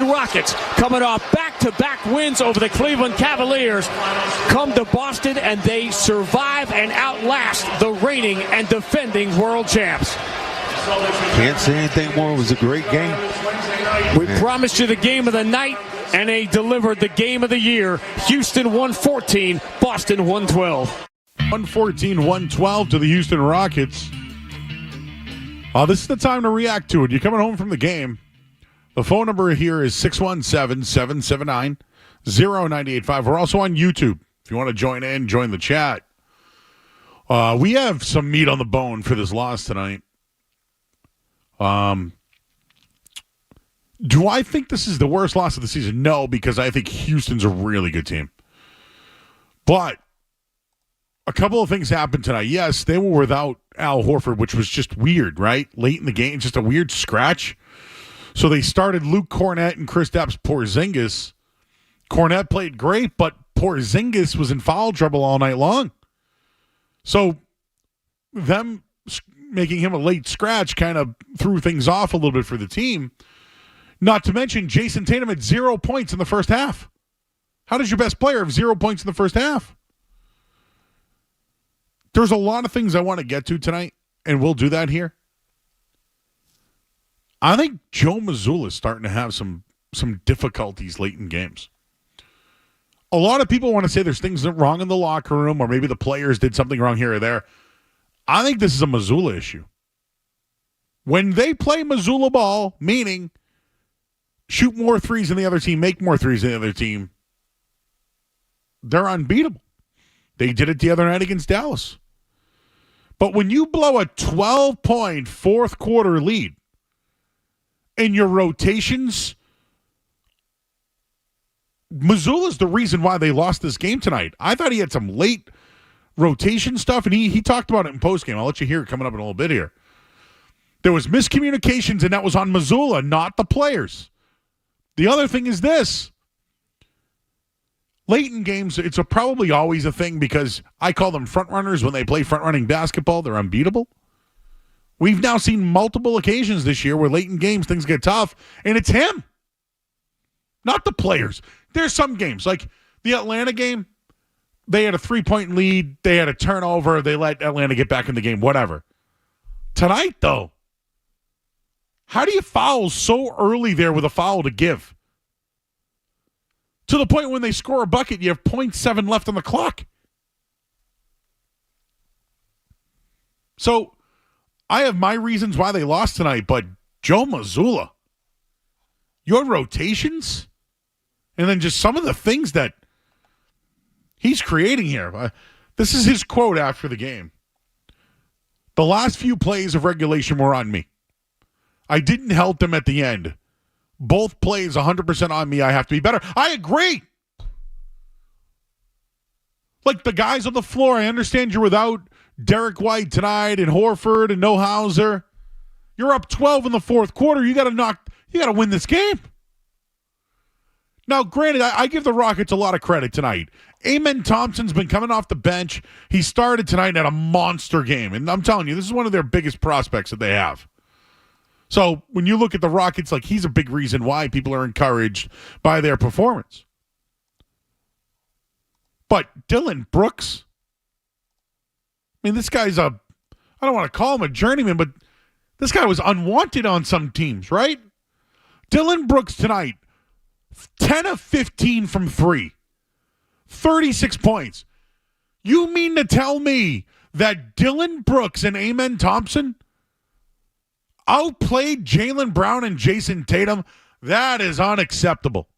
Rockets, coming off back-to-back wins over the Cleveland Cavaliers, come to Boston and they survive and outlast the reigning and defending world champs. Can't say anything more. It was a great game. We promised you the game of the night, and they delivered the game of the year. Houston 114, Boston 112. 114-112 to the Houston Rockets. This is the time to react to it. You're coming home from the game. The phone number here is 617-779-0985. We're also on YouTube. If you want to join in, join the chat. We have some meat on the bone for this loss tonight. Do I think this is the worst loss of the season? No, because I think Houston's a really good team. But a couple of things happened tonight. Yes, they were without Al Horford, which was just weird, right? Late in the game, just a weird scratch. So they started Luke Kornet and Kristaps Porzingis. Kornet played great, but Porzingis was in foul trouble all night long. So them making him a late scratch kind of threw things off a little bit for the team. Not to mention Jason Tatum had 0 points in the first half. How does your best player have 0 points in the first half? There's a lot of things I want to get to tonight, and we'll do that here. I think Joe Mazzulla is starting to have some difficulties late in games. A lot of people want to say there's things wrong in the locker room, or maybe the players did something wrong here or there. I think this is a Mazzulla issue. When they play Mazzulla ball, meaning shoot more threes than the other team, make more threes than the other team, they're unbeatable. They did it the other night against Dallas. But when you blow a 12-point fourth quarter lead in your rotations, Mazzulla's the reason why they lost this game tonight. I thought he had some late rotation stuff, and he talked about it in postgame. I'll let you hear it coming up in a little bit here. There was miscommunications, and that was on Mazzulla, not the players. The other thing is this. Late in games, it's probably always a thing because I call them front runners. When they play front-running basketball, they're unbeatable. We've now seen multiple occasions this year where late in games things get tough, and it's him, not the players. There's some games, like the Atlanta game, they had a 3-point lead, they had a turnover, they let Atlanta get back in the game, whatever. Tonight, though, how do you foul so early there with a foul to give? To the point when they score a bucket, you have 0.7 left on the clock. So, I have my reasons why they lost tonight, but Joe Mazzulla, your rotations, and then just some of the things that he's creating here. This is his quote after the game. The last few plays of regulation were on me. I didn't help them at the end. Both plays 100% on me. I have to be better. I agree. Like the guys on the floor, I understand you're without Derek White tonight and Horford and no Hauser. You're up 12 in the fourth quarter. You got to win this game. Now, granted, I give the Rockets a lot of credit tonight. Amen Thompson's been coming off the bench. He started tonight at a monster game. And I'm telling you, this is one of their biggest prospects that they have. So when you look at the Rockets, like he's a big reason why people are encouraged by their performance. But Dylan Brooks, I mean, this guy's I don't want to call him a journeyman, but this guy was unwanted on some teams, right? Dylan Brooks tonight, 10 of 15 from 3, 36 points. You mean to tell me that Dylan Brooks and Amen Thompson outplayed Jaylen Brown and Jason Tatum? That is unacceptable.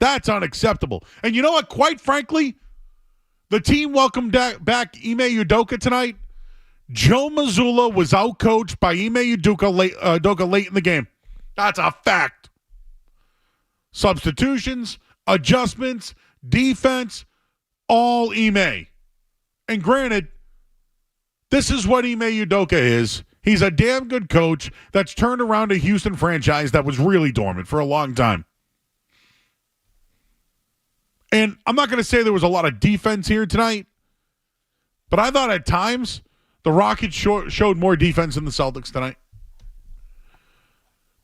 That's unacceptable. And you know what? Quite frankly, the team welcomed back Ime Udoka tonight. Joe Mazzulla was outcoached by Ime Udoka late in the game. That's a fact. Substitutions, adjustments, defense, all Ime. And granted, this is what Ime Udoka is. He's a damn good coach that's turned around a Houston franchise that was really dormant for a long time. And I'm not going to say there was a lot of defense here tonight, but I thought at times the Rockets showed more defense than the Celtics tonight.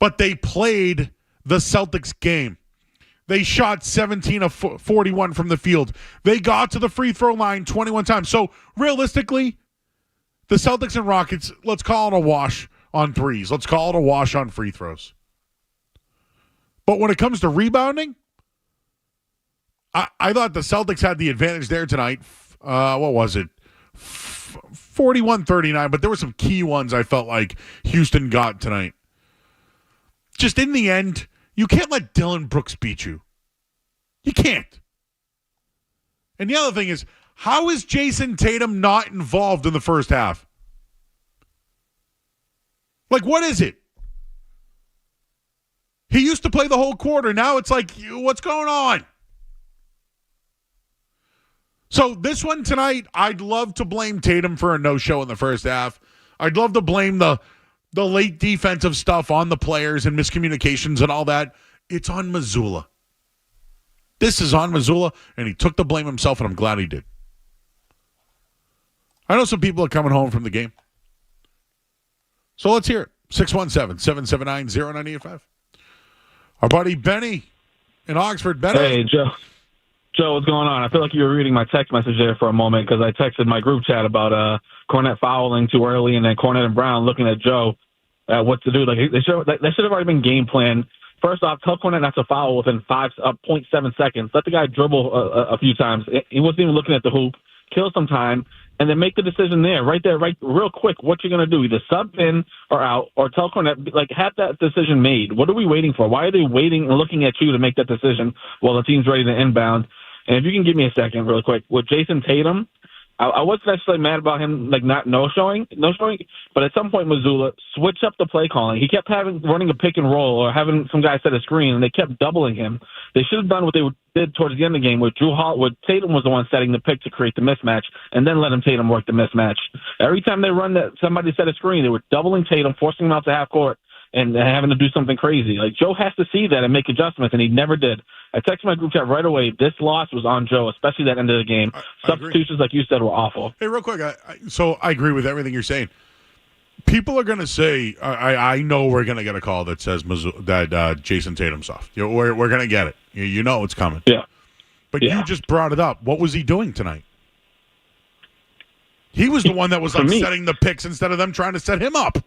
but they played the Celtics game. They shot 17 of 41 from the field. They got to the free throw line 21 times. So realistically, the Celtics and Rockets, let's call it a wash on threes. Let's call it a wash on free throws. But when it comes to rebounding, I thought the Celtics had the advantage there tonight. What was it? 41-39, but there were some key ones I felt like Houston got tonight. Just in the end, you can't let Dillon Brooks beat you. You can't. And the other thing is, how is Jason Tatum not involved in the first half? Like, what is it? He used to play the whole quarter. Now it's like, what's going on? So this one tonight, I'd love to blame Tatum for a no-show in the first half. I'd love to blame the late defensive stuff on the players and miscommunications and all that. It's on Mazzulla. This is on Mazzulla, and he took the blame himself, and I'm glad he did. I know some people are coming home from the game. So let's hear it. 617-779-0985. Our buddy Benny in Oxford. Benny. Hey, Joe. Joe, what's going on? I feel like you were reading my text message there for a moment because I texted my group chat about Cornette fouling too early and then Cornette and Brown looking at Joe what to do. Like they should have already been game planned. First off, tell Cornette not to foul within 0.7 seconds. Let the guy dribble a few times. He wasn't even looking at the hoop. Kill some time. And then make the decision there, right real quick, what you're going to do. Either sub in or out, or tell Cornette, like, have that decision made. What are we waiting for? Why are they waiting and looking at you to make that decision while the team's ready to inbound? And if you can give me a second really quick, with Jason Tatum, I wasn't necessarily mad about him, like, not no-showing, but at some point, Mazzulla, switch up the play calling. He kept running a pick and roll or having some guy set a screen, and they kept doubling him. They should have done what they did towards the end of the game where Tatum was the one setting the pick to create the mismatch, and then let Tatum work the mismatch. Every time they run that, somebody set a screen, they were doubling Tatum, forcing him out to half court, and having to do something crazy. Like, Joe has to see that and make adjustments, and he never did. I texted my group chat right away. This loss was on Joe, especially that end of the game. Substitutions, like you said, were awful. Hey, real quick, so I agree with everything you're saying. People are going to say, I know we're going to get a call that says that Jason Tatum's off. We're going to get it. You know it's coming. Yeah. But you just brought it up. What was he doing tonight? He was the one that was setting the picks instead of them trying to set him up.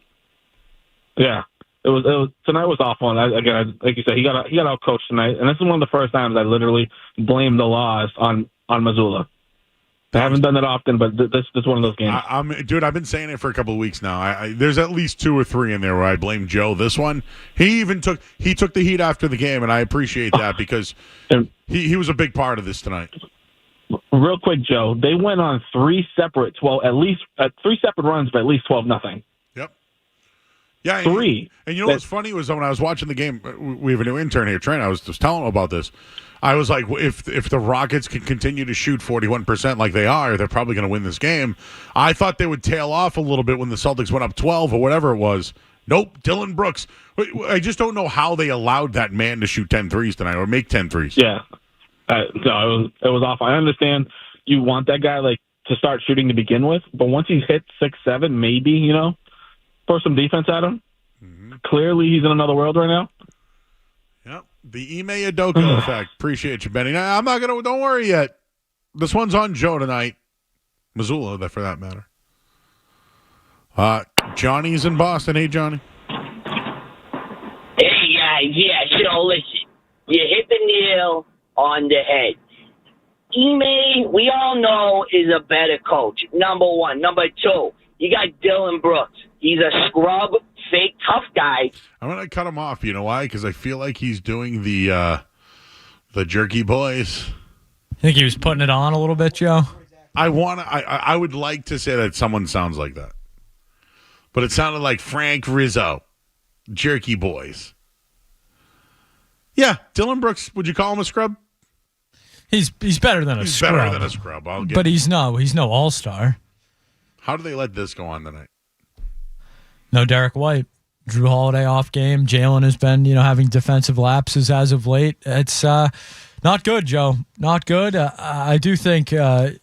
Yeah. It was tonight was awful, and again, like you said, he got out coached tonight, and this is one of the first times I literally blamed the loss on Mazzulla. I haven't done that often, but this is one of those games. Dude, I've been saying it for a couple of weeks now. There's at least 2 or 3 in there where I blame Joe. This one, he took the heat after the game, and I appreciate that because he was a big part of this tonight. Real quick, Joe, they went on 3 separate runs by at least 12-0. Yeah, 3. And you know what's funny was when I was watching the game, we have a new intern here, Trent. I was just telling him about this. I was like, if the Rockets can continue to shoot 41% like they are, they're probably going to win this game. I thought they would tail off a little bit when the Celtics went up 12 or whatever it was. Nope, Dillon Brooks. I just don't know how they allowed that man to shoot 10 threes tonight or make 10 threes. Yeah. No, it was awful. I understand you want that guy to start shooting to begin with, but once he's hit 6-7, maybe, throw some defense at him. Mm-hmm. Clearly, he's in another world right now. Yep. The Ime Udoka effect. Appreciate you, Benny. Now, don't worry yet. This one's on Joe tonight. Mazzulla, for that matter. Johnny's in Boston. Hey, Johnny. Hey, guys. Yeah, so listen. You hit the nail on the head. Ime, we all know, is a better coach. Number 1. Number 2, you got Dillon Brooks. He's a scrub, fake, tough guy. I'm going to cut him off. You know why? Because I feel like he's doing the Jerky Boys. I think he was putting it on a little bit, Joe. I would like to say that someone sounds like that. But it sounded like Frank Rizzo. Jerky Boys. Yeah, Dillon Brooks, would you call him a scrub? He's better than a scrub. He's better than a scrub. But he's no all-star. How do they let this go on tonight? No Derek White. Drew Holiday off game. Jalen has been, having defensive lapses as of late. It's not good, Joe. Not good. I do think, the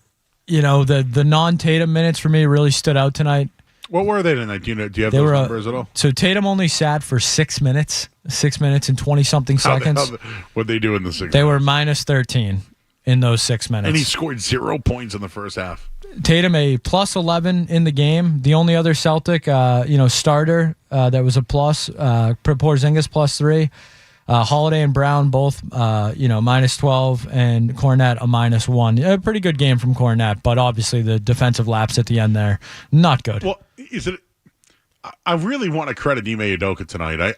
non-Tatum minutes for me really stood out tonight. What were they tonight? Do you have They those were numbers at all? So Tatum only sat for 6 minutes, 6 minutes and 20-something seconds. What'd they do in the 6 They were minutes? minus 13 in those 6 minutes. And he scored 0 points in the first half. Tatum a plus 11 in the game. The only other Celtic, starter that was a plus, Porzingis plus 3. Holiday and Brown both, minus 12, and Cornette a minus 1. A pretty good game from Cornette, but obviously the defensive lapse at the end there, not good. Well, I really want to credit Ime Udoka tonight.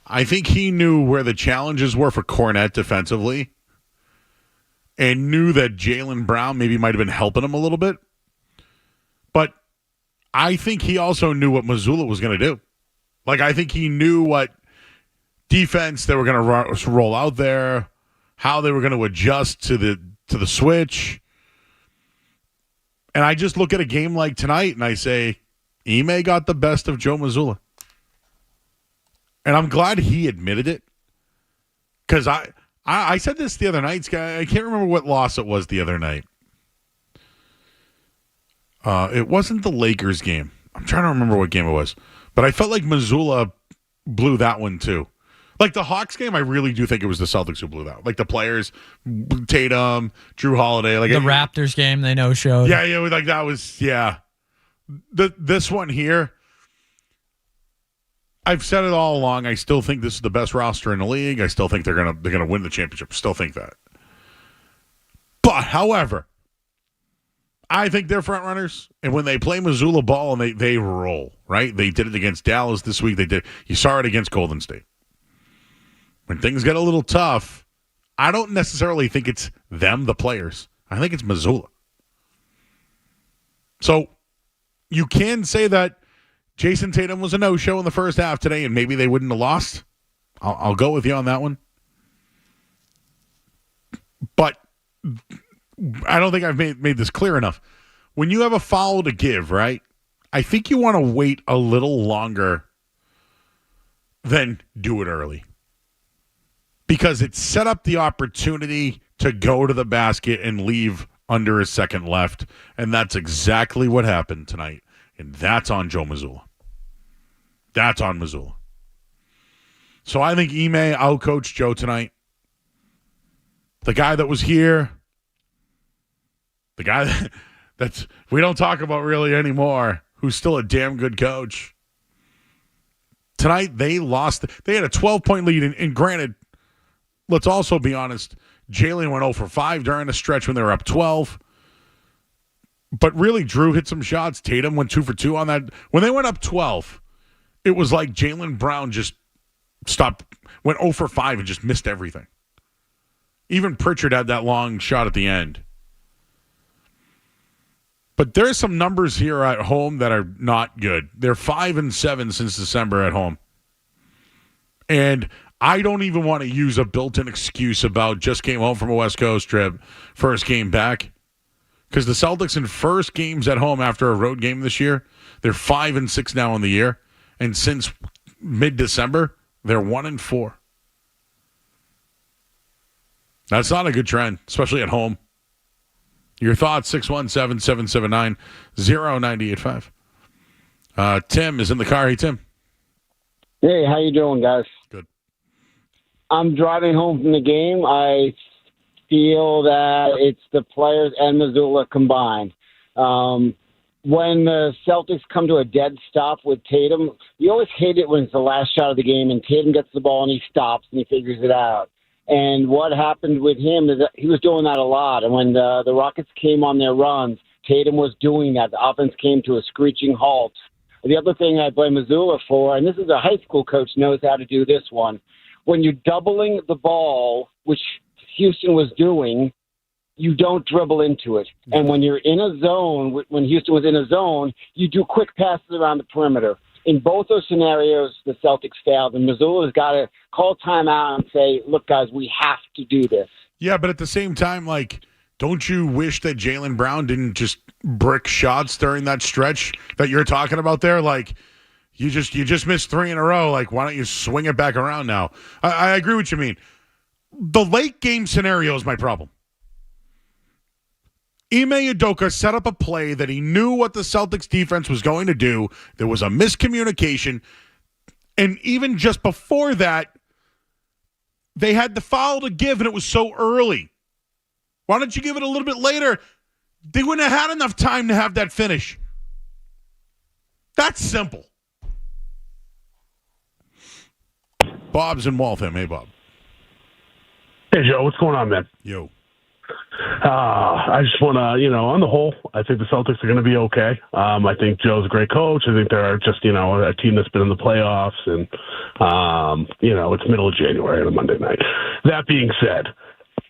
I think he knew where the challenges were for Cornette defensively, and knew that Jaylen Brown maybe might have been helping him a little bit. But I think he also knew what Mazzulla was going to do. Like, I think he knew what defense they were going to roll out there, how they were going to adjust to the switch. And I just look at a game like tonight and I say, Ime got the best of Joe Mazzulla. And I'm glad he admitted it. Because I said this the other night, guy. I can't remember what loss it was the other night. It wasn't the Lakers game. I'm trying to remember what game it was. But I felt like Mazzulla blew that one too. Like the Hawks game, I really do think it was the Celtics who blew that. Like the players, Tatum, Drew Holiday. Like the Raptors game, they no-showed. Yeah, like that was, yeah. This one here, I've said it all along. I still think this is the best roster in the league. I still think they're gonna win the championship. Still think that. But, however, I think they're front runners, and when they play Mazzulla ball and they roll, right? They did it against Dallas this week. You saw it against Golden State. When things get a little tough, I don't necessarily think it's them, the players. I think it's Mazzulla. So you can say that Jason Tatum was a no-show in the first half today, and maybe they wouldn't have lost. I'll go with you on that one. But I don't think I've made this clear enough. When you have a foul to give, right, I think you want to wait a little longer than do it early. Because it set up the opportunity to go to the basket and leave under a second left. And that's exactly what happened tonight. And that's on Joe Mazzulla. That's on Mazzulla. So I think Ime outcoached Joe tonight. The guy that was here, the guy that's we don't talk about really anymore, who's still a damn good coach. Tonight they lost. They had a 12-point lead, and granted, let's also be honest, Jalen went 0 for 5 during the stretch when they were up 12. But really, Drew hit some shots. Tatum went 2 for 2 on that. When they went up 12, it was like Jaylen Brown just went 0 for 5 and just missed everything. Even Pritchard had that long shot at the end. But there's some numbers here at home that are not good. They're 5-7 since December at home. And I don't even want to use a built-in excuse about just came home from a West Coast trip, first game back. Because the Celtics in first games at home after a road game this year, they're 5-6 now in the year. And since mid-December, they're 1-4. That's not a good trend, especially at home. Your thoughts, 617-779-0985. Tim is in the car. Hey, Tim. Hey, how you doing, guys? Good. I'm driving home from the game. I feel that it's the players and Mazzulla combined. When the Celtics come to a dead stop with Tatum, you always hate it when it's the last shot of the game and Tatum gets the ball and he stops and he figures it out. And what happened with him is that he was doing that a lot. And when the Rockets came on their runs, Tatum was doing that. The offense came to a screeching halt. The other thing I blame Mazzulla for, and this is a high school coach knows how to do this one, when you're doubling the ball, which Houston was doing, you don't dribble into it. And when you're in a zone, when Houston was in a zone, you do quick passes around the perimeter. In both those scenarios, the Celtics failed, and Mazzulla's got to call timeout and say, look, guys, we have to do this. Yeah, but at the same time, like, don't you wish that Jaylen Brown didn't just brick shots during that stretch that you're talking about there? Like, you just missed 3 in a row. Like, why don't you swing it back around now? I agree what you mean. The late game scenario is my problem. Ime Udoka set up a play that he knew what the Celtics defense was going to do. There was a miscommunication. And even just before that, they had the foul to give, and it was so early. Why don't you give it a little bit later? They wouldn't have had enough time to have that finish. That's simple. Bob's in Waltham. Hey, Bob. Hey, Joe. What's going on, man? Yo. I just want to, on the whole, I think the Celtics are going to be okay. I think Joe's a great coach. I think they're just, a team that's been in the playoffs, and, it's middle of January on a Monday night. That being said,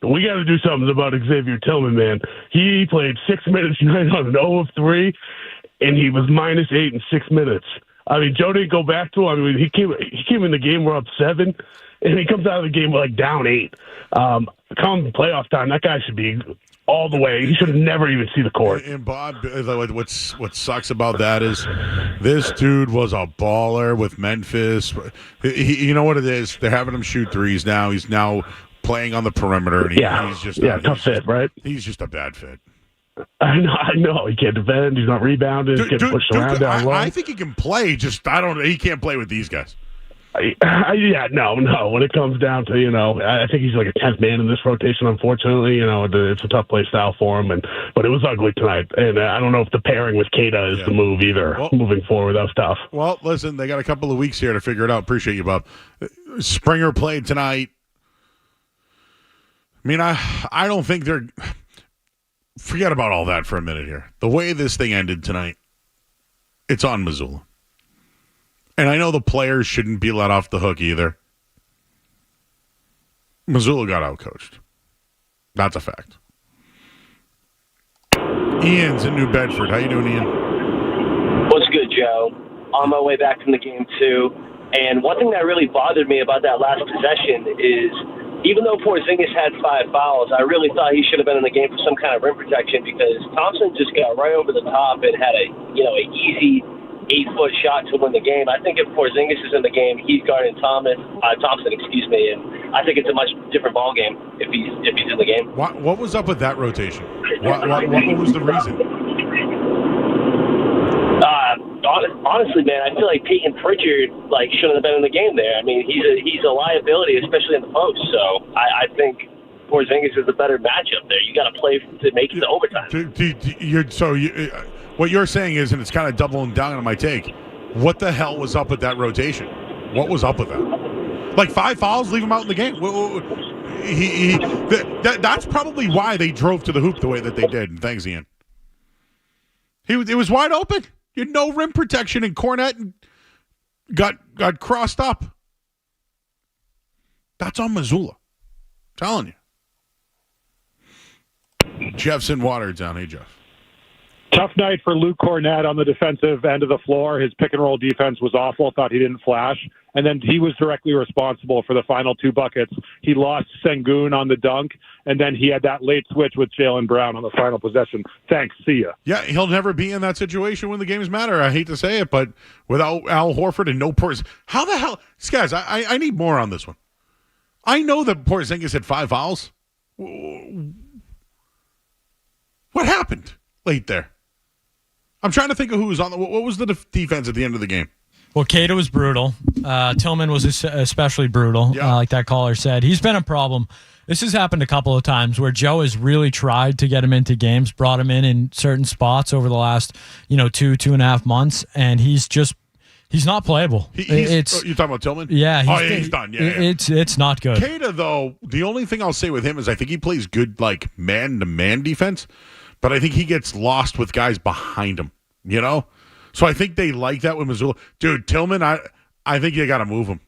we got to do something about Xavier Tillman, man. He played 6 minutes tonight on an 0 of 3, and he was -8 in 6 minutes. I mean, Joe didn't go back to him. I mean, he came in the game, we're up 7, and he comes out of the game down 8. Come playoff time, that guy should be all the way. He should have never even see the court. And Bob, what sucks about that is this dude was a baller with Memphis. You know what it is? They're having him shoot threes now. He's now playing on the perimeter. And he's just tough fit, right? He's just a bad fit. I know. He can't defend. He's not rebounding. He's getting pushed around down low. I think he can play. He can't play with these guys. No. When it comes down to, I think he's like a 10th man in this rotation, unfortunately. It's a tough play style for him, but it was ugly tonight. And I don't know if the pairing with Keita is the move either. Well, moving forward, that was tough. Well, listen, they got a couple of weeks here to figure it out. Appreciate you, Bob. Springer played tonight. I mean, I don't think they're... Forget about all that for a minute here. The way this thing ended tonight, it's on Missoula. And I know the players shouldn't be let off the hook either. Missoula got outcoached. That's a fact. Ian's in New Bedford. How you doing, Ian? What's good, Joe? On my way back from the game, too. And one thing that really bothered me about that last possession is, even though Porzingis had 5 fouls, I really thought he should have been in the game for some kind of rim protection, because Thompson just got right over the top and had a easy 8-foot shot to win the game. I think if Porzingis is in the game, he's guarding Thompson, and I think it's a much different ball game if he's in the game. What was up with that rotation? What was the reason? Honestly, man, I feel like Peyton Pritchard shouldn't have been in the game there. I mean, he's a liability, especially in the post. So I think Porzingis is a better matchup there. You got to play to make it to overtime. What you're saying is, and it's kind of doubling down on my take, what the hell was up with that rotation? What was up with that? 5 fouls, leave him out in the game. That's probably why they drove to the hoop the way that they did. And thanks, Ian. It was wide open. You had no rim protection, and Cornette got crossed up. That's on Missoula. I'm telling you. Jeff's in Watertown. Hey, Jeff. Tough night for Luke Cornette on the defensive end of the floor. His pick-and-roll defense was awful. Thought he didn't flash. And then he was directly responsible for the final 2 buckets. He lost Sengun on the dunk, and then he had that late switch with Jaylen Brown on the final possession. Thanks. See ya. Yeah, he'll never be in that situation when the games matter. I hate to say it, but without Al Horford and no Porzingis. How the hell? Guys, I need more on this one. I know that Porzingis had 5 fouls. What happened late there? I'm trying to think of who was on the... What was the defense at the end of the game? Well, Keita was brutal. Tillman was especially brutal, like that caller said. He's been a problem. This has happened a couple of times where Joe has really tried to get him into games, brought him in certain spots over the last, 2.5 months, and he's not playable. You're talking about Tillman? Yeah. He's done. Yeah. It's not good. Keita, though, the only thing I'll say with him is I think he plays good, man-to-man defense, but I think he gets lost with guys behind him, So I think they like that with Missoula. Dude, Tillman, I think you got to move him.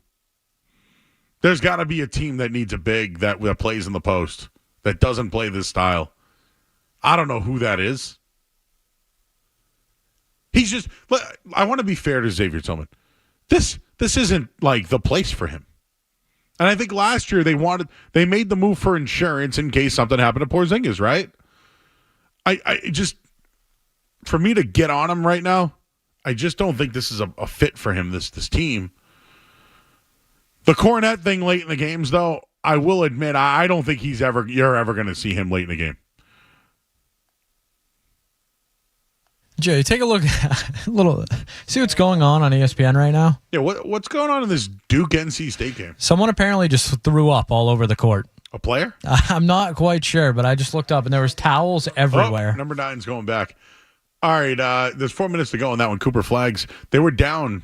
There's got to be a team that needs a big that plays in the post, that doesn't play this style. I don't know who that is. He's just... I want to be fair to Xavier Tillman. This isn't, the place for him. And I think last year they made the move for insurance in case something happened to Porzingis, right? I just... For me to get on him right now, I just don't think this is a fit for him, this team. The Cornette thing late in the games, though, I will admit, I don't think you're ever going to see him late in the game. Jay, take a look, see what's going on ESPN right now. Yeah, what's going on in this Duke NC State game? Someone apparently just threw up all over the court. A player? I'm not quite sure, but I just looked up and there was towels everywhere. Oh, number 9's going back. All right, there's 4 minutes to go on that one. Cooper Flags. They were down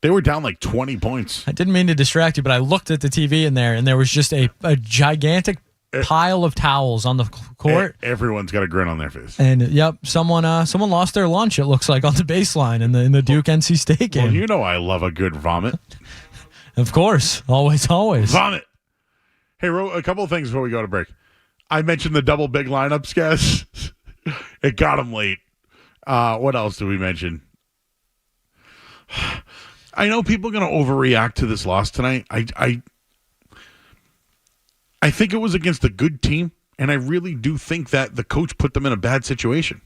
like 20 points. I didn't mean to distract you, but I looked at the TV in there, and there was just a gigantic pile of towels on the court. Everyone's got a grin on their face. And yep, someone lost their lunch. It looks like on the baseline in the Duke NC State game. Well, you know I love a good vomit. Of course, always. Vomit. Hey, Ro, a couple of things before we go to break. I mentioned the double big lineups, guys. It got them late. What else do we mention? I know people are going to overreact to this loss tonight. I think it was against a good team, and I really do think that the coach put them in a bad situation.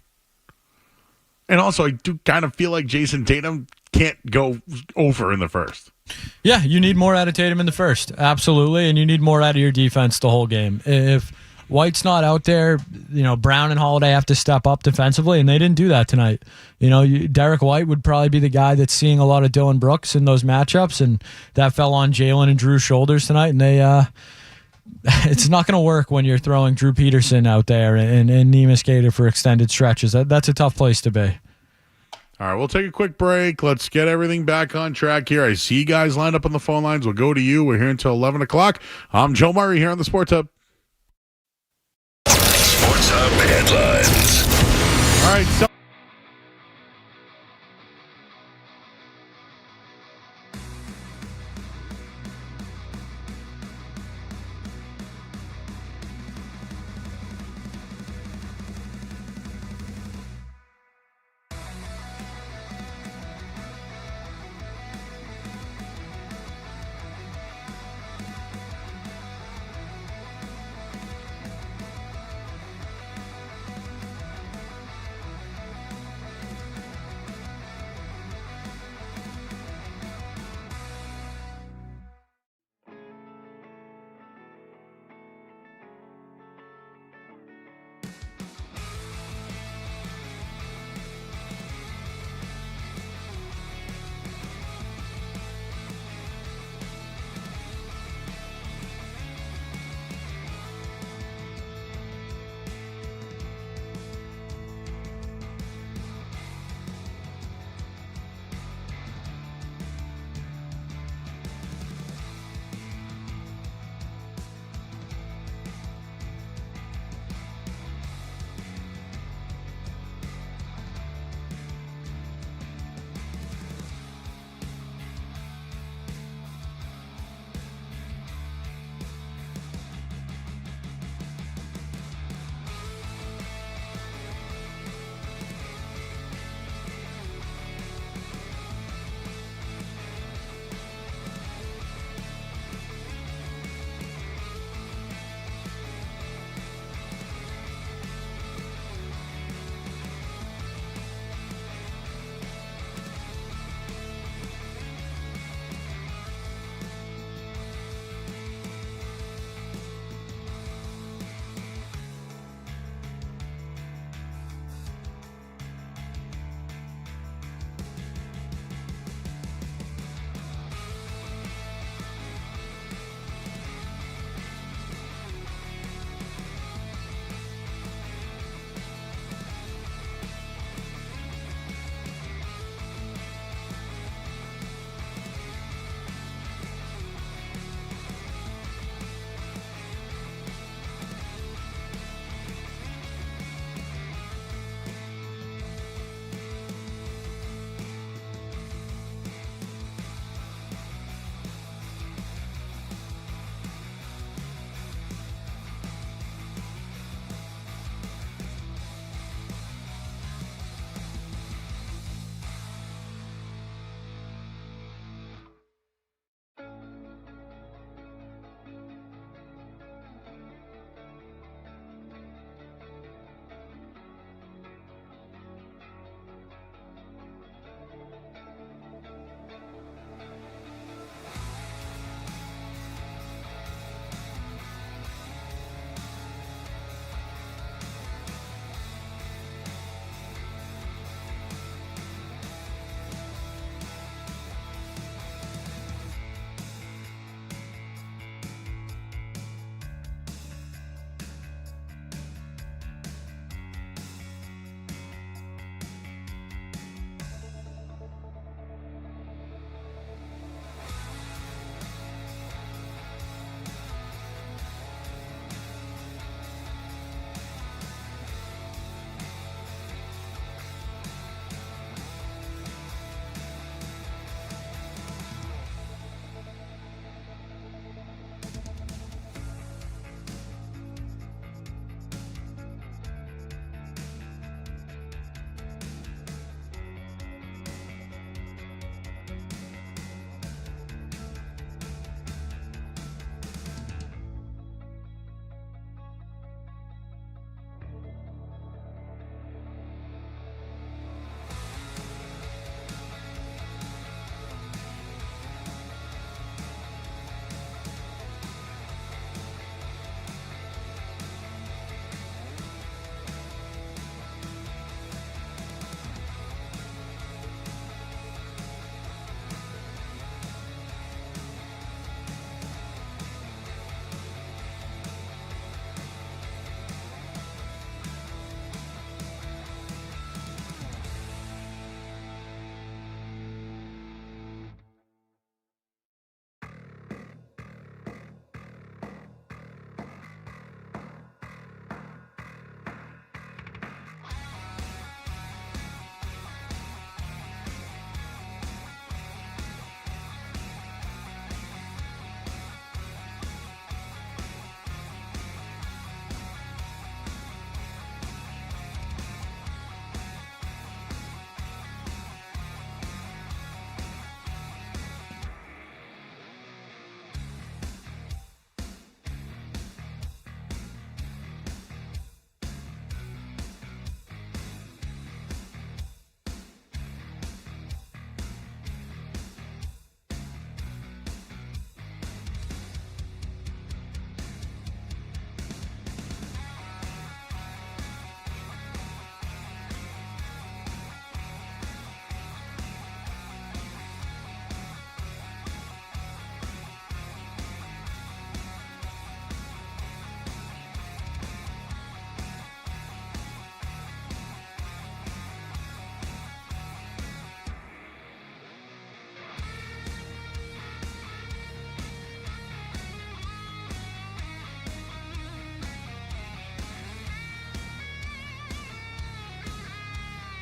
And also, I do kind of feel like Jason Tatum can't go over in the first. Yeah, you need more out of Tatum in the first. Absolutely, and you need more out of your defense the whole game. If White's not out there, Brown and Holiday have to step up defensively, and they didn't do that tonight. Derek White would probably be the guy that's seeing a lot of Dylan Brooks in those matchups, and that fell on Jalen and Drew's shoulders tonight, and they it's not going to work when you're throwing Drew Peterson out there and Neemias Gator for extended stretches. That's a tough place to be. All right, we'll take a quick break. Let's get everything back on track here. I see you guys lined up on the phone lines. We'll go to you. We're here until 11 o'clock. I'm Joe Murray here on the Sports Hub. Sports Hub headlines. All right, so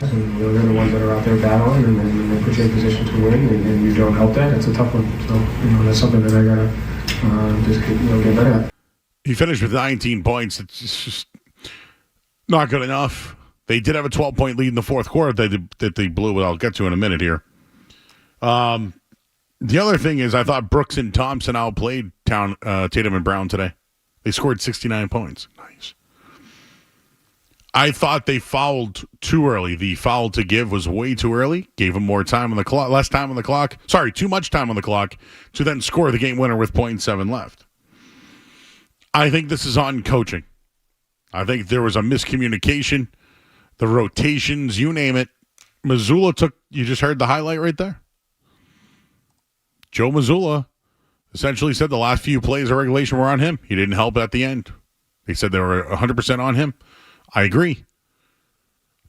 guys, and they're the ones that are out there battling, and then they put you in position to win, and you don't help that. It's a tough one. So that's something that I gotta just get better at. He finished with 19 points. It's just not good enough. They did have a 12-point lead in the fourth quarter that they blew, but I'll get to in a minute here. The other thing is I thought Brooks and Thompson outplayed Tatum and Brown today. They scored 69 points. Nice. I thought they fouled too early. The foul to give was way too early. Gave them more time on the clock, less time on the clock. Sorry, too much time on the clock to then score the game winner with 0.7 left. I think this is on coaching. I think there was a miscommunication. The rotations, you name it. Mazzulla you just heard the highlight right there. Joe Mazzulla essentially said the last few plays of regulation were on him. He didn't help at the end. They said they were 100% on him. I agree.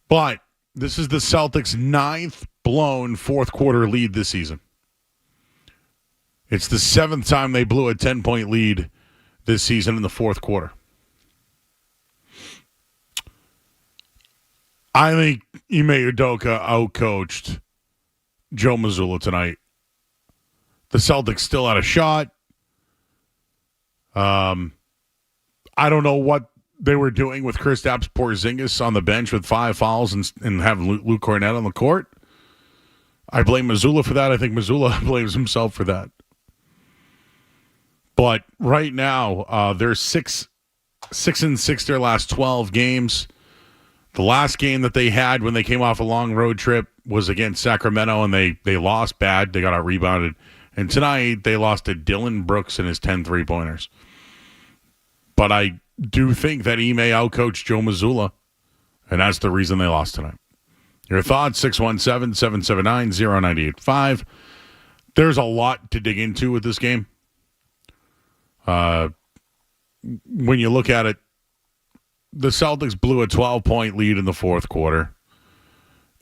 But this is the Celtics' 9th blown fourth quarter lead this season. It's the 7th time they blew a 10-point lead this season in the fourth quarter. I think Ime Udoka outcoached Joe Mazzulla tonight. The Celtics still had a shot. I don't know what they were doing with Kristaps Porzingis on the bench with 5 fouls and have Luke Cornett on the court. I blame Mazzulla for that. I think Mazzulla blames himself for that. But right now, they're 6-6 their last 12 games. The last game that they had when they came off a long road trip was against Sacramento, and they lost bad. They got out rebounded. And tonight, they lost to Dylan Brooks and his 10 3-pointers. But I do think that Ime outcoached Joe Mazzulla, and that's the reason they lost tonight. Your thoughts, 617-779-0985. There's a lot to dig into with this game. When you look at it, the Celtics blew a 12-point lead in the fourth quarter.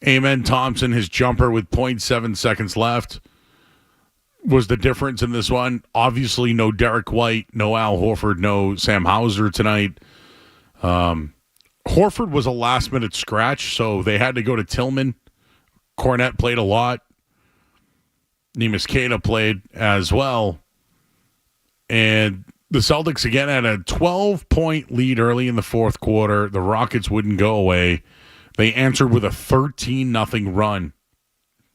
Amen Thompson, his jumper with 0.7 seconds left, was the difference in this one. Obviously, no Derek White, no Al Horford, no Sam Hauser tonight. Horford was a last-minute scratch, so they had to go to Tillman. Cornette played a lot. Neemias Queta played as well. And the Celtics, again, had a 12-point lead early in the fourth quarter. The Rockets wouldn't go away. They answered with a 13-0 run.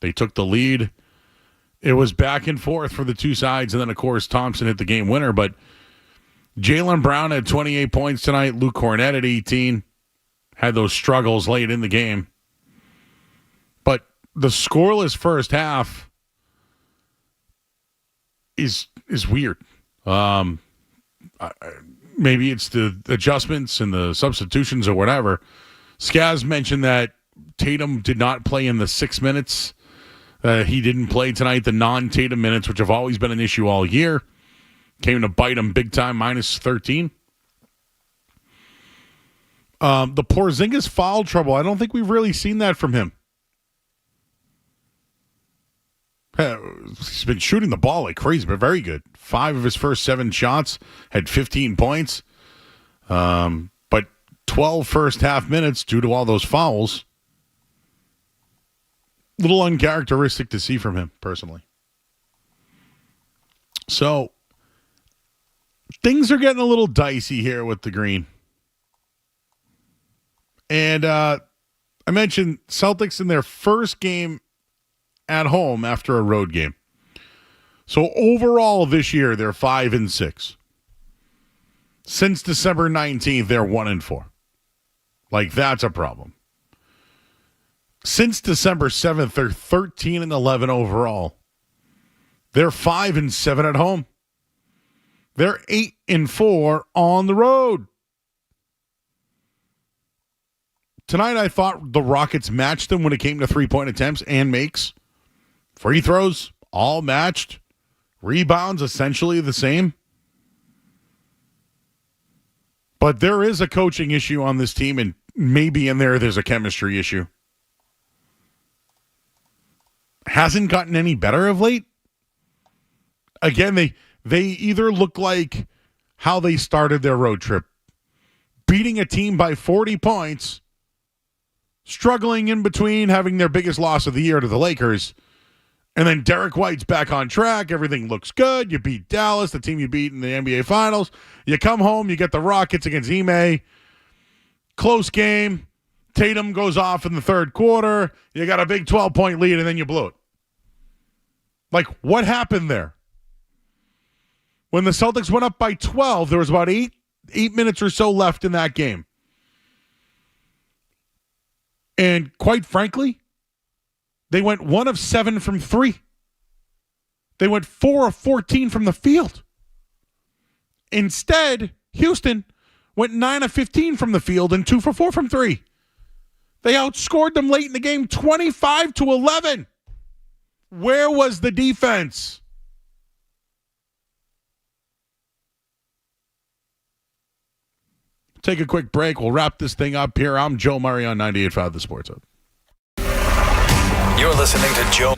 They took the lead. It was back and forth for the two sides, and then, of course, Thompson hit the game winner. But Jaylen Brown had 28 points tonight. Luke Cornett at 18. Had those struggles late in the game. But the scoreless first half is weird. Maybe it's the adjustments and the substitutions or whatever. Skaz mentioned that Tatum did not play in the 6 minutes. He didn't play tonight, the non-Tatum minutes, which have always been an issue all year. Came to bite him big time, minus 13. The Porzingis foul trouble, I don't think we've really seen that from him. He's been shooting the ball like crazy, but very good. 5 of his first 7 shots, had 15 points. But 12 first half minutes due to all those fouls. Little uncharacteristic to see from him, personally. So, things are getting a little dicey here with the Green. And I mentioned Celtics in their first game at home after a road game. So overall this year, they're 5-6. Since December 19th, they're 1-4. Like, that's a problem. Since December 7th, they're 13-11 overall. They're 5-7 at home. They're 8-4 on the road. Tonight, I thought the Rockets matched them when it came to three-point attempts and makes. Free throws, all matched. Rebounds, essentially the same. But there is a coaching issue on this team, and maybe in there's a chemistry issue. Hasn't gotten any better of late. Again, they either look like how they started their road trip. Beating a team by 40 points, struggling in between, having their biggest loss of the year to the Lakers. And then Derek White's back on track. Everything looks good. You beat Dallas, the team you beat in the NBA Finals. You come home, you get the Rockets against Ime. Close game. Tatum goes off in the third quarter. You got a big 12-point lead, and then you blew it. Like, what happened there? When the Celtics went up by 12, there was about eight minutes or so left in that game. And quite frankly, they went 1 of 7 from 3. They went 4 of 14 from the field. Instead, Houston went 9 of 15 from the field and 2 for 4 from 3. They outscored them late in the game 25-11. Where was the defense? Take a quick break. We'll wrap this thing up here. I'm Joe Murray on 98.5 The Sports Hub. You're listening to Joe.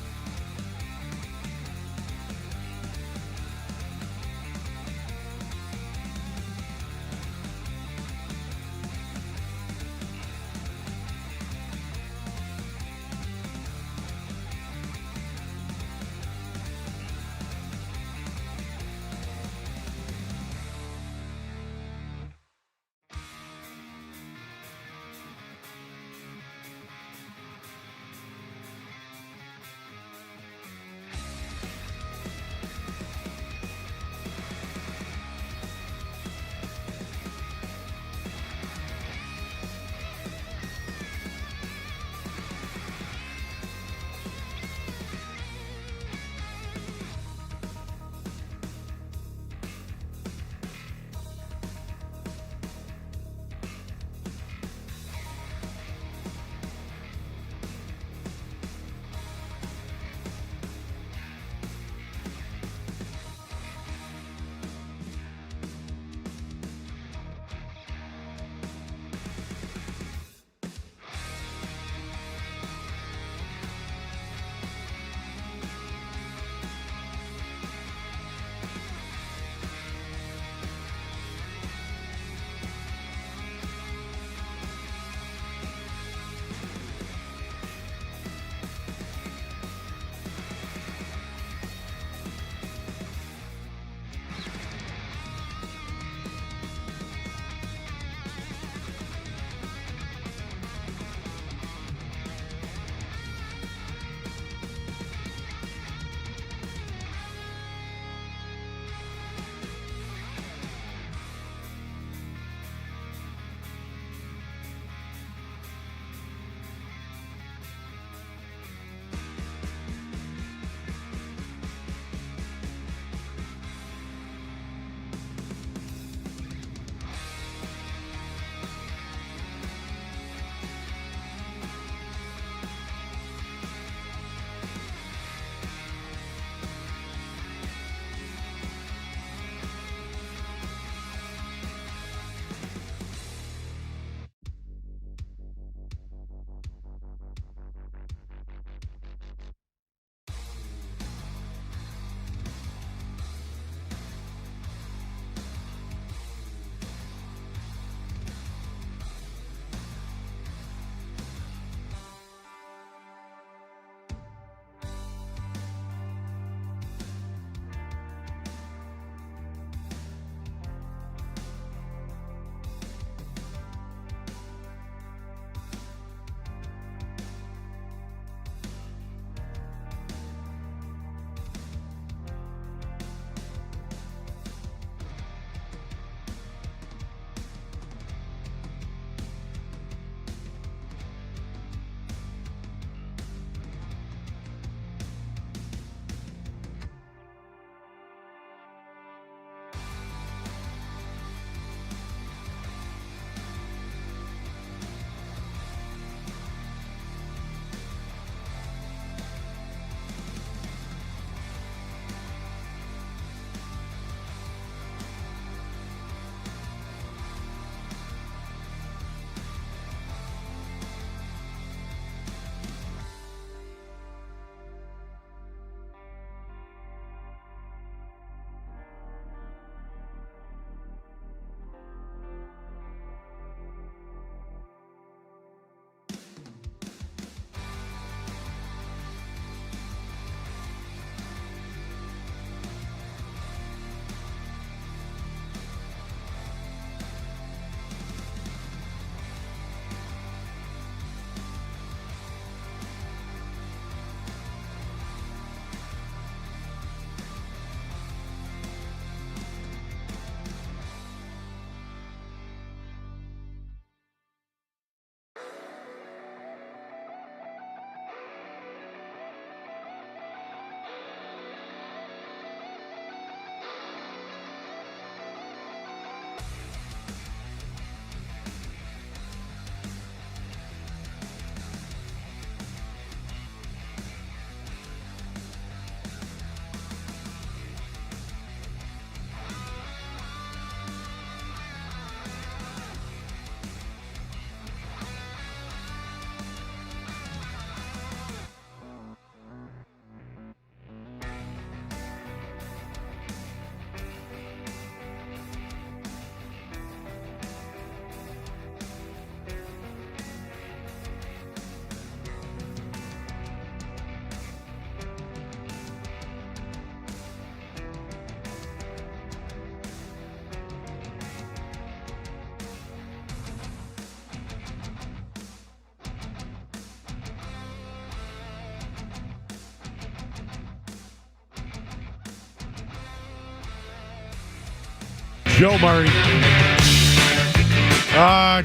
Joe Murray.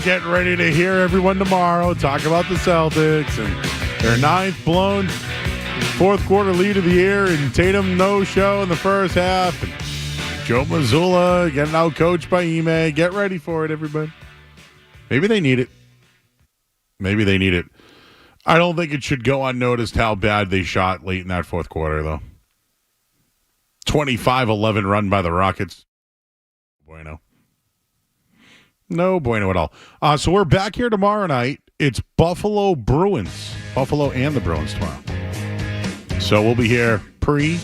Get ready to hear everyone tomorrow talk about the Celtics and their ninth blown fourth quarter lead of the year, and Tatum no show in the first half. And Joe Mazzulla getting out coached by Ime. Get ready for it, everybody. Maybe they need it. Maybe they need it. I don't think it should go unnoticed how bad they shot late in that fourth quarter, though. 25-11 run by the Rockets. Bueno. No bueno at all. So we're back here tomorrow night. It's Buffalo Bruins. Buffalo and the Bruins tomorrow. So we'll be here pre